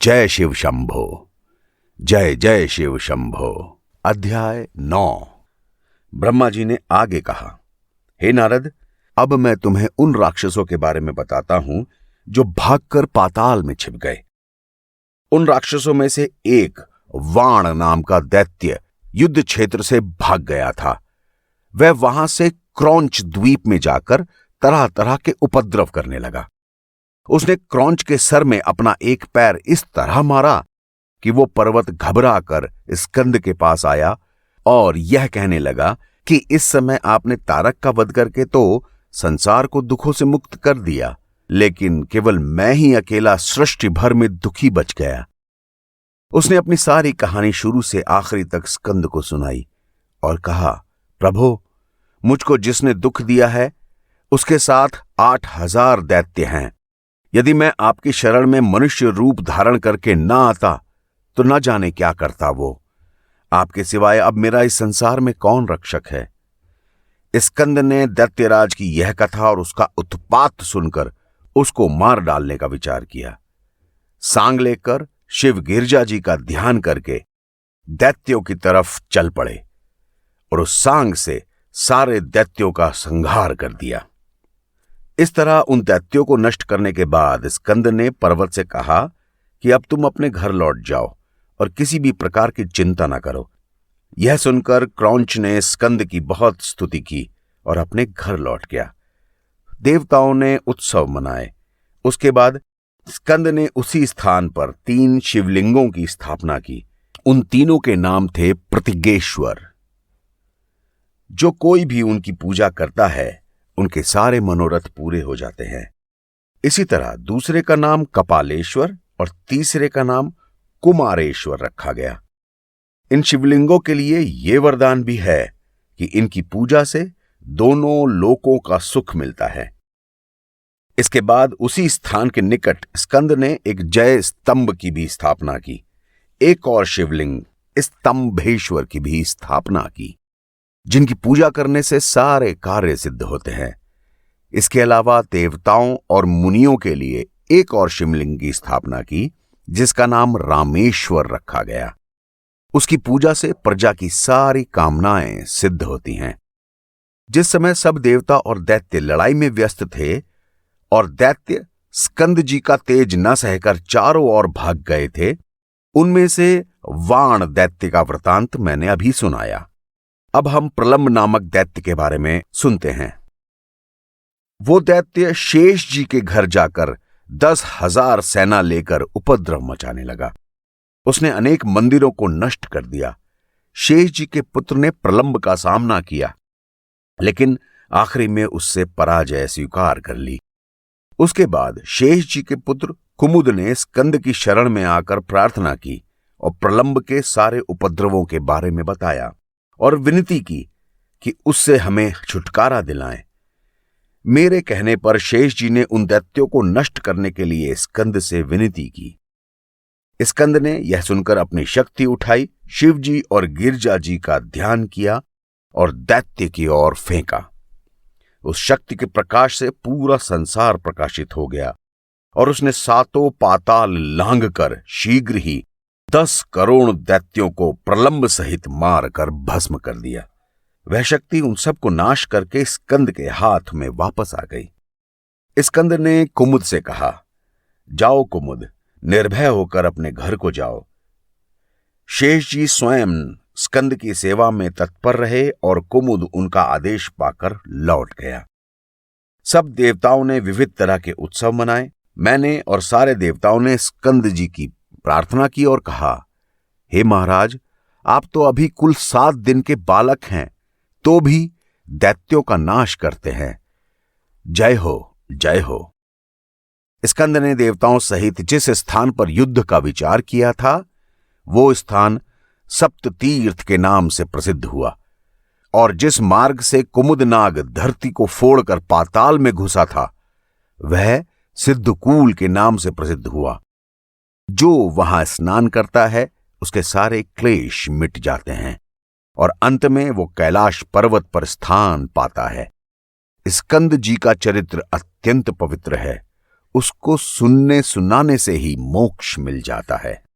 जय शिव शंभो। जय जय शिव शंभो। अध्याय 9। ब्रह्मा जी ने आगे कहा, हे नारद, अब मैं तुम्हें उन राक्षसों के बारे में बताता हूं जो भागकर पाताल में छिप गए। उन राक्षसों में से एक वाण नाम का दैत्य युद्ध क्षेत्र से भाग गया था। वह वहां से क्रौंच द्वीप में जाकर तरह तरह के उपद्रव करने लगा। उसने क्रौंच के सर में अपना एक पैर इस तरह मारा कि वो पर्वत घबरा कर स्कंद के पास आया और यह कहने लगा कि इस समय आपने तारक का वध करके तो संसार को दुखों से मुक्त कर दिया, लेकिन केवल मैं ही अकेला सृष्टि भर में दुखी बच गया। उसने अपनी सारी कहानी शुरू से आखिरी तक स्कंद को सुनाई और कहा, प्रभु, मुझको जिसने दुख दिया है उसके साथ 8000 दैत्य हैं। यदि मैं आपकी शरण में मनुष्य रूप धारण करके ना आता तो न जाने क्या करता वो। आपके सिवाय अब मेरा इस संसार में कौन रक्षक है। स्कंद ने दैत्यराज की यह कथा और उसका उत्पात सुनकर उसको मार डालने का विचार किया। सांग लेकर शिव गिरजा जी का ध्यान करके दैत्यों की तरफ चल पड़े और उस सांग से सारे दैत्यों का संहार कर दिया। इस तरह उन दैत्यों को नष्ट करने के बाद स्कंद ने पर्वत से कहा कि अब तुम अपने घर लौट जाओ और किसी भी प्रकार की चिंता न करो। यह सुनकर क्रौंच ने स्कंद की बहुत स्तुति की और अपने घर लौट गया। देवताओं ने उत्सव मनाए। उसके बाद स्कंद ने उसी स्थान पर 3 शिवलिंगों की स्थापना की। उन तीनों के नाम थे प्रतिज्ञेश्वर। जो कोई भी उनकी पूजा करता है उनके सारे मनोरथ पूरे हो जाते हैं। इसी तरह दूसरे का नाम कपालेश्वर और तीसरे का नाम कुमारेश्वर रखा गया। इन शिवलिंगों के लिए यह वरदान भी है कि इनकी पूजा से दोनों लोकों का सुख मिलता है। इसके बाद उसी स्थान के निकट स्कंद ने एक जय स्तंभ की भी स्थापना की। एक और शिवलिंग स्तंभेश्वर की भी स्थापना की, जिनकी पूजा करने से सारे कार्य सिद्ध होते हैं। इसके अलावा देवताओं और मुनियों के लिए एक और शिवलिंग की स्थापना की, जिसका नाम रामेश्वर रखा गया। उसकी पूजा से प्रजा की सारी कामनाएं सिद्ध होती हैं। जिस समय सब देवता और दैत्य लड़ाई में व्यस्त थे और दैत्य स्कंद जी का तेज न सहकर चारों ओर भाग गए थे, उनमें से वाण दैत्य का वृतांत मैंने अभी सुनाया। अब हम प्रलंब नामक दैत्य के बारे में सुनते हैं। वो दैत्य शेष जी के घर जाकर 10,000 सेना लेकर उपद्रव मचाने लगा। उसने अनेक मंदिरों को नष्ट कर दिया। शेष जी के पुत्र ने प्रलंब का सामना किया, लेकिन आखिरी में उससे पराजय स्वीकार कर ली। उसके बाद शेष जी के पुत्र कुमुद ने स्कंद की शरण में आकर प्रार्थना की और प्रलंब के सारे उपद्रवों के बारे में बताया और विनती की कि उससे हमें छुटकारा दिलाएं। मेरे कहने पर शेष जी ने उन दैत्यों को नष्ट करने के लिए स्कंद से विनती की। स्कंद ने यह सुनकर अपनी शक्ति उठाई, शिव जी और गिरजा जी का ध्यान किया और दैत्य की ओर फेंका। उस शक्ति के प्रकाश से पूरा संसार प्रकाशित हो गया और उसने 7 पाताल लांघकर शीघ्र ही 10 करोड़ दैत्यों को प्रलंब सहित मारकर भस्म कर दिया। वह शक्ति उन सबको नाश करके स्कंद के हाथ में वापस आ गई। स्कंद ने कुमुद से कहा, जाओ कुमुद, निर्भय होकर अपने घर को जाओ। शेष जी स्वयं स्कंद की सेवा में तत्पर रहे और कुमुद उनका आदेश पाकर लौट गया। सब देवताओं ने विविध तरह के उत्सव मनाए। मैंने और सारे देवताओं ने स्कंद जी की प्रार्थना की और कहा, हे महाराज, आप तो अभी कुल 7 दिन के बालक हैं, तो भी दैत्यों का नाश करते हैं। जय हो, जय हो। स्कंद ने देवताओं सहित जिस स्थान पर युद्ध का विचार किया था, वो स्थान सप्त तीर्थ के नाम से प्रसिद्ध हुआ और जिस मार्ग से कुमुदनाग धरती को फोड़कर पाताल में घुसा था, वह सिद्धकूल के नाम से प्रसिद्ध हुआ। जो वहां स्नान करता है उसके सारे क्लेश मिट जाते हैं और अंत में वो कैलाश पर्वत पर स्थान पाता है। स्कंद जी का चरित्र अत्यंत पवित्र है। उसको सुनने सुनाने से ही मोक्ष मिल जाता है।